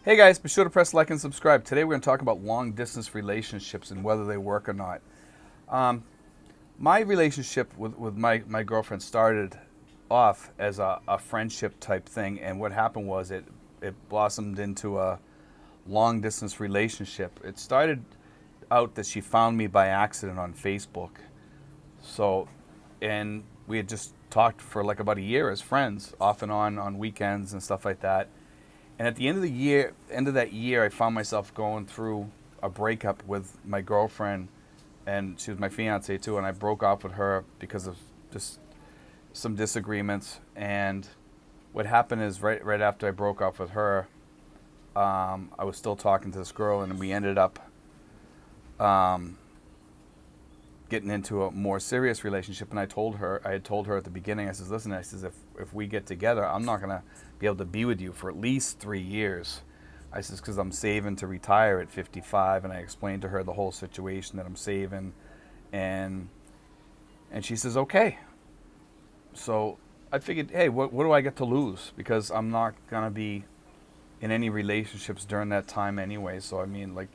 Hey guys, be sure to press like and subscribe. Today we're going to talk about long distance relationships and whether they work or not. My relationship with my girlfriend started off as a friendship type thing, and what happened was it blossomed into a long distance relationship. It started out that she found me by accident on Facebook. So, and we had just talked for like about a year as friends, off and on weekends and stuff like that. And at the end of that year, I found myself going through a breakup with my girlfriend, and she was my fiance too. And I broke off with her because of just some disagreements. And what happened is right after I broke off with her, I was still talking to this girl, and we ended up um, getting into a more serious relationship. And I had told her at the beginning, I says, listen, I says, if we get together, I'm not gonna be able to be with you for at least 3 years. I says, because I'm saving to retire at 55, and I explained to her the whole situation that I'm saving, and she says, okay. So I figured, hey, what do I get to lose? Because I'm not gonna be in any relationships during that time anyway. So I mean, like,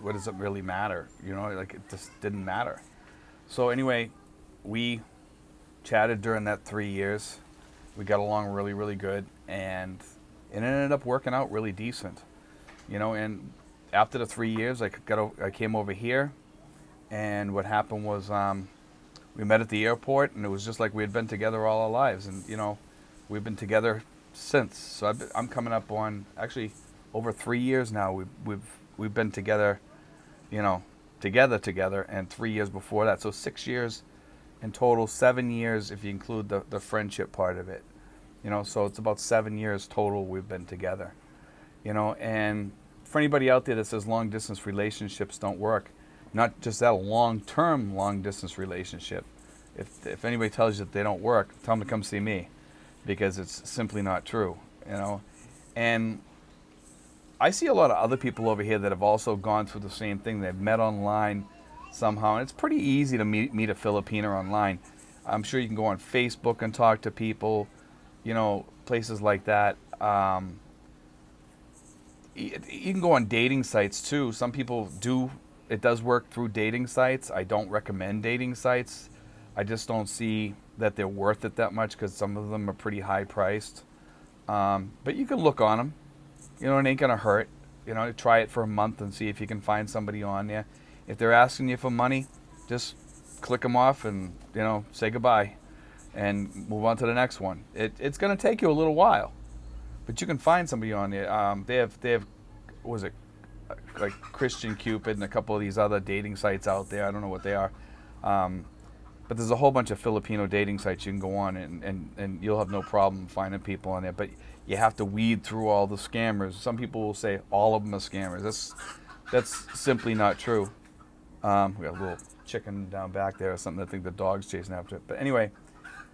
what does it really matter? You know, like, it just didn't matter. So anyway, we chatted during that 3 years. We got along really, really good, and it ended up working out really decent. You know, and after the 3 years, I came over here, and what happened was we met at the airport, and it was just like we had been together all our lives, and you know, we've been together since. So I'm coming up on actually over 3 years now. We've been together, you know, together, and 3 years before that. So 6 years in total, 7 years if you include the friendship part of it. You know, so it's about 7 years total we've been together. You know, and for anybody out there that says long distance relationships don't work, not just that, a long distance relationship. If anybody tells you that they don't work, tell them to come see me, because it's simply not true. You know, and I see a lot of other people over here that have also gone through the same thing. They've met online somehow, and it's pretty easy to meet a Filipino online. I'm sure you can go on Facebook and talk to people, you know, places like that. You can go on dating sites too. Some people do. It does work through dating sites. I don't recommend dating sites. I just don't see that they're worth it that much, because some of them are pretty high priced. But you can look on them. You know, it ain't gonna hurt. You know, try it for a month and see if you can find somebody on there. If they're asking you for money, just click them off and, you know, say goodbye and move on to the next one. It's gonna take you a little while, but you can find somebody on there. They have, what was it, like Christian Cupid and a couple of these other dating sites out there. I don't know what they are. But there's a whole bunch of Filipino dating sites you can go on, and you'll have no problem finding people on there. But you have to weed through all the scammers. Some people will say all of them are scammers. That's simply not true. We got a little chicken down back there or something. I think the dog's chasing after it. But anyway,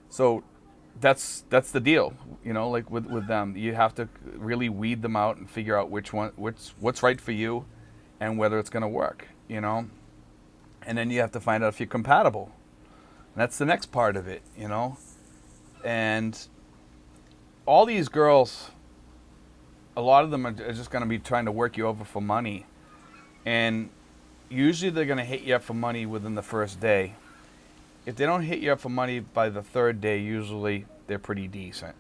so that's the deal. You know, like with them, you have to really weed them out and figure out what's right for you, and whether it's going to work. You know, and then you have to find out if you're compatible. And that's the next part of it. You know, and all these girls, a lot of them are just going to be trying to work you over for money, and usually they're going to hit you up for money within the first day. If they don't hit you up for money by the third day, usually they're pretty decent.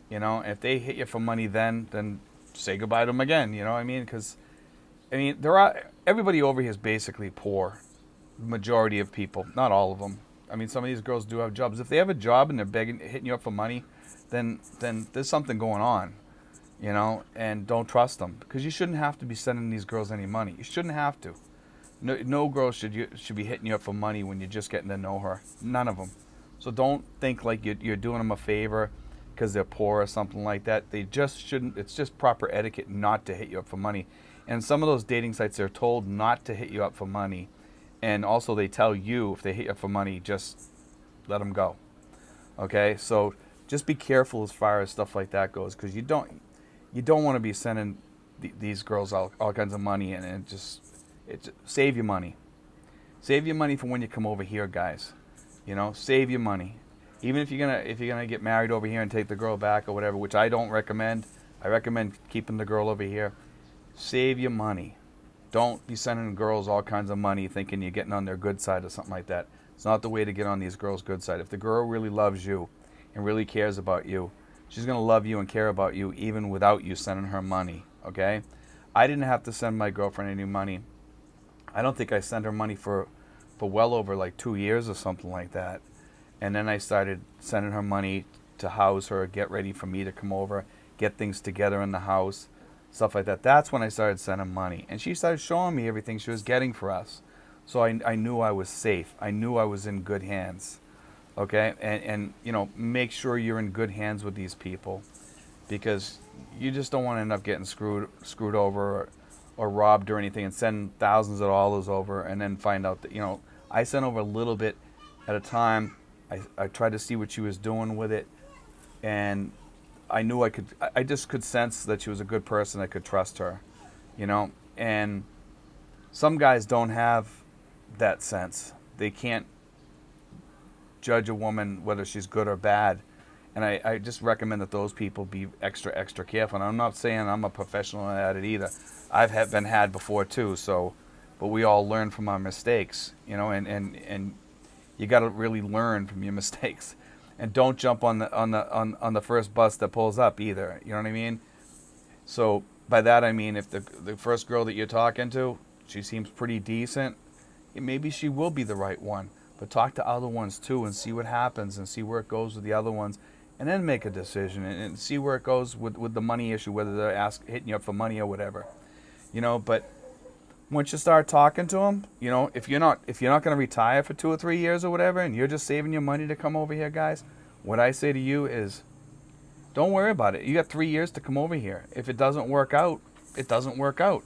You know, if they hit you for money then say goodbye to them again. You know what I mean? Because I mean, everybody over here is basically poor. Majority of people, not all of them. I mean, some of these girls do have jobs. If they have a job and they're hitting you up for money, then there's something going on. You know, and don't trust them, because you shouldn't have to be sending these girls any money. You shouldn't have to. No girl should be hitting you up for money when you're just getting to know her. None of them. So don't think like you're doing them a favor because they're poor or something like that. They just shouldn't. It's just proper etiquette not to hit you up for money. And some of those dating sites, they're told not to hit you up for money, and also they tell you if they hit you up for money, just let them go. Okay, so just be careful as far as stuff like that goes, because you don't want to be sending these girls all kinds of money, and save your money. Save your money for when you come over here, guys. You know, save your money. Even if you're gonna get married over here and take the girl back or whatever, which I don't recommend. I recommend keeping the girl over here. Save your money. Don't be sending girls all kinds of money thinking you're getting on their good side or something like that. It's not the way to get on these girls' good side. If the girl really loves you and really cares about you, she's going to love you and care about you even without you sending her money, okay? I didn't have to send my girlfriend any money. I don't think I sent her money for well over like 2 years or something like that. And then I started sending her money to house her, get ready for me to come over, get things together in the house, stuff like that. That's when I started sending money. And she started showing me everything she was getting for us. So I knew I was safe. I knew I was in good hands. Okay? And you know, make sure you're in good hands with these people, because you just don't want to end up getting screwed over or robbed or anything and send thousands of dollars over and then find out that, you know, I sent over a little bit at a time. I tried to see what she was doing with it, and I knew I just could sense that she was a good person. I could trust her, you know. And some guys don't have that sense. They can't judge a woman whether she's good or bad. And I just recommend that those people be extra careful. And I'm not saying I'm a professional at it either. I've been had before too. So, but we all learn from our mistakes, you know. And you got to really learn from your mistakes. And don't jump on the first bus that pulls up either. You know what I mean? So by that I mean, if the first girl that you're talking to, she seems pretty decent, maybe she will be the right one. But talk to other ones too and see what happens and see where it goes with the other ones, and then make a decision and see where it goes with the money issue, whether they're hitting you up for money or whatever, you know. But once you start talking to them, you know, if you're not going to retire for 2 or 3 years or whatever, and you're just saving your money to come over here, guys, what I say to you is, don't worry about it. You got 3 years to come over here. If it doesn't work out, it doesn't work out.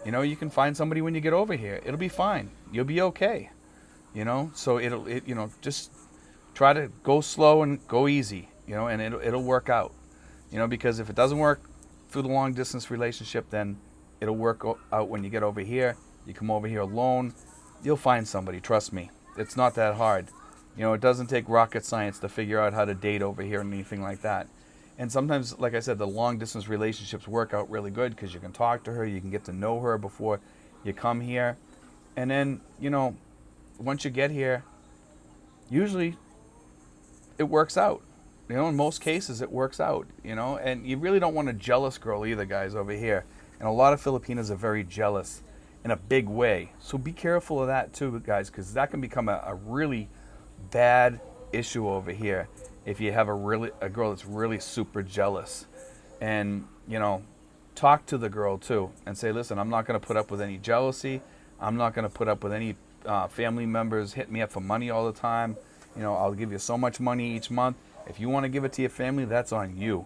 You know, you can find somebody when you get over here. It'll be fine. You'll be okay. You know, so you know, just try to go slow and go easy, you know, and it'll work out. You know, because if it doesn't work through the long distance relationship, then it'll work out when you get over here. You come over here alone, you'll find somebody, trust me. It's not that hard. You know, it doesn't take rocket science to figure out how to date over here or anything like that. And sometimes, like I said, the long distance relationships work out really good because you can talk to her, you can get to know her before you come here. And then, you know, once you get here, usually it works out. You know, in most cases it works out, you know. And you really don't want a jealous girl either, guys, over here. And a lot of Filipinas are very jealous in a big way. So be careful of that too, guys, because that can become a really bad issue over here if you have a girl that's really super jealous. And, you know, talk to the girl too and say, listen, I'm not going to put up with any jealousy. I'm not going to put up with any family members hitting me up for money all the time. You know, I'll give you so much money each month. If you want to give it to your family, that's on you.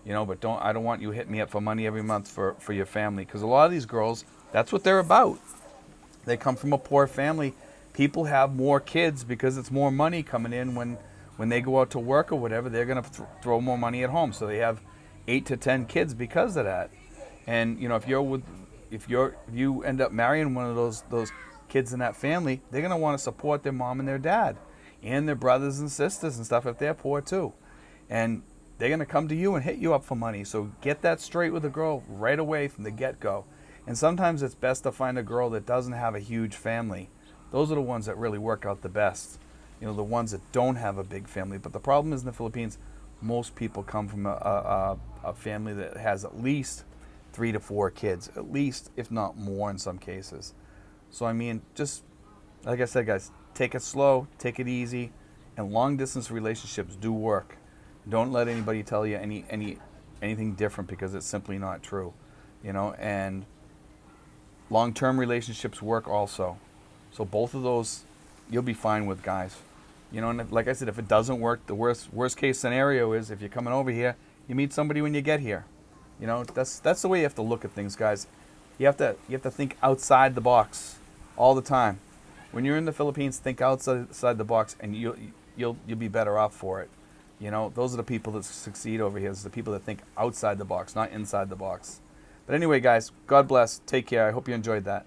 You know, but I don't want you hitting me up for money every month for your family, because a lot of these girls, that's what they're about. They come from a poor family. People have more kids because it's more money coming in when they go out to work or whatever. They're going to throw more money at home, so they have 8 to 10 kids because of that. And you know, if you end up marrying one of those kids in that family, they're going to want to support their mom and their dad and their brothers and sisters and stuff if they're poor too. And they're going to come to you and hit you up for money. So get that straight with a girl right away from the get-go. And sometimes it's best to find a girl that doesn't have a huge family. Those are the ones that really work out the best. You know, the ones that don't have a big family. But the problem is in the Philippines, most people come from a family that has at least 3 to 4 kids, at least, if not more in some cases. So, I mean, just like I said, guys, take it slow, take it easy, and long-distance relationships do work. Don't let anybody tell you anything different, because it's simply not true, you know. And long-term relationships work also. So both of those, you'll be fine with, guys. You know, and like I said, if it doesn't work, the worst case scenario is if you're coming over here, you meet somebody when you get here. You know, that's the way you have to look at things, guys. You have to think outside the box all the time. When you're in the Philippines, think outside the box, and you'll be better off for it. You know, those are the people that succeed over here. It's the people that think outside the box, not inside the box. But anyway, guys, God bless. Take care. I hope you enjoyed that.